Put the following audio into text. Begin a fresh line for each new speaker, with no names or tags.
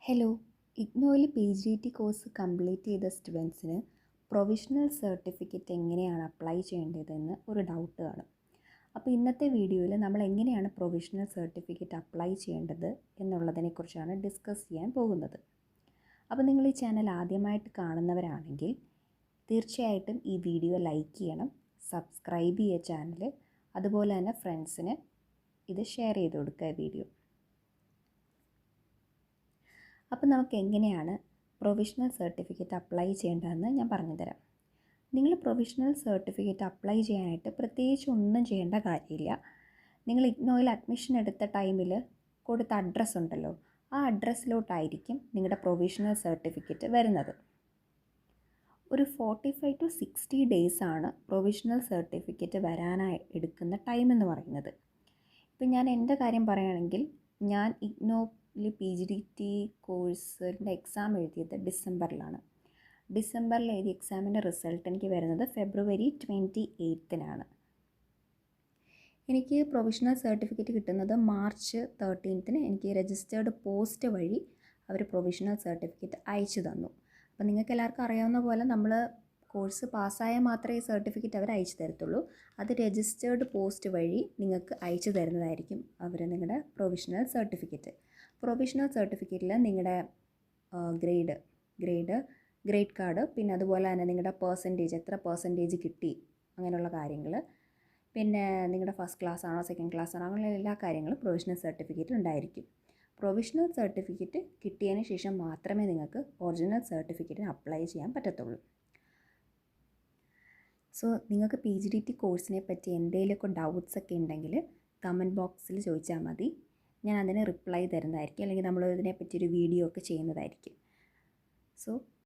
Hello, ഇഗ്നോയിൽ P G T course complete ചെയ്ത സ്റ്റുഡൻസിന് പ്രൊവിഷണൽ സർട്ടിഫിക്കറ്റ് എങ്ങനെയാണ് അപ്ലൈ ചെയ്യേണ്ടതെന്ന് ഒരു ഡൗട്ട് കാണും. അപ്പോൾ ഇന്നത്തെ വീഡിയോയിൽ നമ്മൾ എങ്ങനെയാണ് പ്രൊവിഷണൽ സർട്ടിഫിക്കറ്റ് അപ്ലൈ ചെയ്യേണ്ടത് എന്നുള്ളതിനെക്കുറിച്ചാണ് ഡിസ്കസ് ചെയ്യാൻ പോകുന്നത്. അപ്പോൾ നിങ്ങൾ ഈ ചാനൽ ആദ്യമായിട്ട് കാണുന്നവരാണെങ്കിൽ തീർച്ചയായിട്ടും ഈ വീഡിയോ ലൈക്ക് ചെയ്യണം, സബ്സ്ക്രൈബ് ചെയ്യുക ചാനൽ, അതുപോലെ തന്നെ ഫ്രണ്ട്സിന് ഇത് ഷെയർ ചെയ്ത് കൊടുക്കുക വീഡിയോ. അപ്പോൾ നമുക്ക് എങ്ങനെയാണ് പ്രൊവിഷണൽ സർട്ടിഫിക്കറ്റ് അപ്ലൈ ചെയ്യേണ്ടതെന്ന് ഞാൻ പറഞ്ഞുതരാം. നിങ്ങൾ പ്രൊവിഷണൽ സർട്ടിഫിക്കറ്റ് അപ്ലൈ ചെയ്യാനായിട്ട് പ്രത്യേകിച്ച് ഒന്നും ചെയ്യേണ്ട കാര്യമില്ല. നിങ്ങൾ ഇഗ്നോയിൽ അഡ്മിഷൻ എടുത്ത ടൈമിൽ കൊടുത്ത അഡ്രസ്സ് ഉണ്ടല്ലോ, ആ അഡ്രസ്സിലോട്ടായിരിക്കും നിങ്ങളുടെ പ്രൊവിഷണൽ സർട്ടിഫിക്കറ്റ് വരുന്നത്. ഒരു 45 to 60 ഡേയ്സ് ആണ് പ്രൊവിഷണൽ സർട്ടിഫിക്കറ്റ് വരാനായി എടുക്കുന്ന ടൈം എന്ന് പറയുന്നത്. ഇപ്പം ഞാൻ എൻ്റെ കാര്യം പറയുകയാണെങ്കിൽ, ഞാൻ ഇഗ്നോയിൽ PGDT കോഴ്സിൻ്റെ എക്സാം എഴുതിയത് ഡിസംബറിലാണ്. ഡിസംബറിൽ എഴുതിയ എക്സാമിൻ്റെ റിസൾട്ട് എനിക്ക് വരുന്നത് ഫെബ്രുവരി 28-നാണ്. എനിക്ക് പ്രൊവിഷണൽ സർട്ടിഫിക്കറ്റ് കിട്ടുന്നത് മാർച്ച് 13-ന് എനിക്ക് രജിസ്റ്റേർഡ് പോസ്റ്റ് വഴി അവർ പ്രൊവിഷണൽ സർട്ടിഫിക്കറ്റ് അയച്ചു തന്നു. അപ്പോൾ നിങ്ങൾക്ക് എല്ലാവർക്കും അറിയാവുന്ന പോലെ നമ്മൾ കോഴ്സ് പാസ്സായാൽ മാത്രമേ സർട്ടിഫിക്കറ്റ് അവർ അയച്ചു തരത്തുള്ളൂ. അത് രജിസ്റ്റേർഡ് പോസ്റ്റ് വഴി നിങ്ങൾക്ക് അയച്ചു തരുന്നതായിരിക്കും അവർ നിങ്ങളുടെ പ്രൊവിഷണൽ സർട്ടിഫിക്കറ്റ്. പ്രൊവിഷണൽ സർട്ടിഫിക്കറ്റിൽ നിങ്ങളുടെ ഗ്രേഡ് കാർഡ്, പിന്നെ അതുപോലെ തന്നെ നിങ്ങളുടെ പെർസെൻറ്റേജ്, എത്ര പെർസെൻറ്റേജ് കിട്ടി, അങ്ങനെയുള്ള കാര്യങ്ങൾ, പിന്നെ നിങ്ങളുടെ ഫസ്റ്റ് ക്ലാസ് ആണോ സെക്കൻഡ് ക്ലാസ് ആണോ, അങ്ങനെ എല്ലാ കാര്യങ്ങളും പ്രൊവിഷണൽ സർട്ടിഫിക്കറ്റ് ഉണ്ടായിരിക്കും. പ്രൊവിഷണൽ സർട്ടിഫിക്കറ്റ് കിട്ടിയതിന് ശേഷം മാത്രമേ നിങ്ങൾക്ക് ഒറിജിനൽ സർട്ടിഫിക്കറ്റിന് അപ്ലൈ ചെയ്യാൻ പറ്റത്തുള്ളൂ. സോ നിങ്ങൾക്ക് PGDT കോഴ്സിനെ പറ്റി എന്തെങ്കിലുമൊക്കെ ഡൗട്ട്സ് ഒക്കെ ഉണ്ടെങ്കിൽ കമൻറ്റ് ബോക്സിൽ ചോദിച്ചാൽ മതി. ഞാൻ അതിന് റിപ്ലൈ തരുന്നതായിരിക്കും, അല്ലെങ്കിൽ നമ്മൾ ഇതിനെപ്പറ്റി ഒരു വീഡിയോ ഒക്കെ ചെയ്യുന്നതായിരിക്കും. സോ